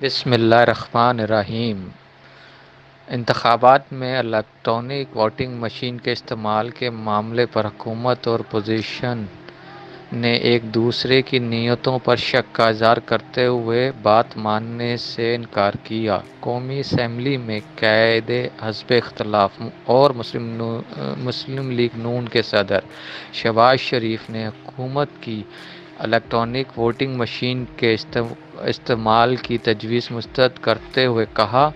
بسم اللہ الرحمن الرحیم۔ انتخابات میں الیکٹرانک ووٹنگ مشین کے استعمال کے معاملے پر حکومت اور اپوزیشن نے ایک دوسرے کی نیتوں پر شک کا اظہار کرتے ہوئے بات ماننے سے انکار کیا۔ قومی اسمبلی میں قائد حزب اختلاف اور مسلم لیگ نون کے صدر شہباز شریف نے حکومت کی الیکٹرانک ووٹنگ مشین کے استعمال کی تجویز مسترد کرتے ہوئے کہا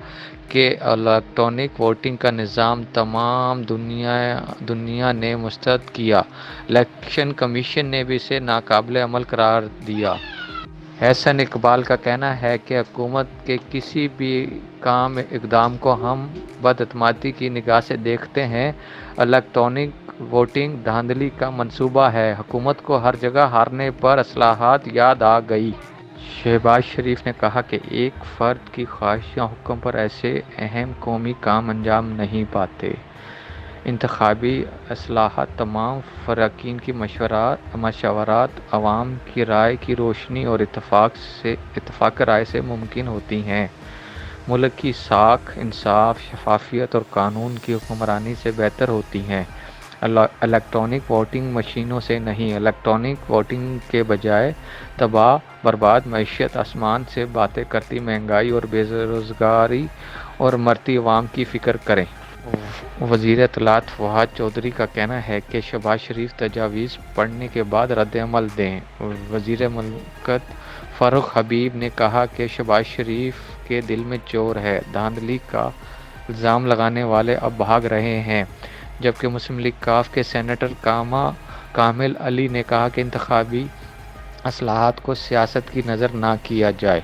کہ الیکٹرانک ووٹنگ کا نظام تمام دنیا نے مسترد کیا، الیکشن کمیشن نے بھی اسے ناقابل عمل قرار دیا۔ احسن اقبال کا کہنا ہے کہ حکومت کے کسی بھی اقدام کو ہم بداعتمادی کی نگاہ سے دیکھتے ہیں۔ الیکٹرانک ووٹنگ دھاندلی کا منصوبہ ہے۔ حکومت کو ہر جگہ ہارنے پر اصلاحات یاد آ گئی۔ شہباز شریف نے کہا کہ ایک فرد کی خواہش یا حکم پر ایسے اہم قومی کام انجام نہیں پاتے۔ انتخابی اصلاحات تمام فریقین کی مشاورت، عوام کی رائے کی روشنی اور اتفاق رائے سے ممکن ہوتی ہیں۔ ملک کی ساکھ انصاف، شفافیت اور قانون کی حکمرانی سے بہتر ہوتی ہے، الیکٹرانک ووٹنگ مشینوں سے نہیں۔ الیکٹرانک ووٹنگ کے بجائے تباہ برباد معیشت، آسمان سے باتیں کرتی مہنگائی اور بے روزگاری اور مرتی عوام کی فکر کریں۔ وزیر اطلاعات فواد چودھری کا کہنا ہے کہ شہباز شریف تجاویز پڑھنے کے بعد رد عمل دیں۔ وزیر مملکت فاروق حبیب نے کہا کہ شہباز شریف کے دل میں چور ہے، دھاندلی کا الزام لگانے والے اب بھاگ رہے ہیں، جبکہ مسلم لیگ ق کے سینیٹر کامل علی نے کہا کہ انتخابی اصلاحات کو سیاست کی نظر نہ کیا جائے۔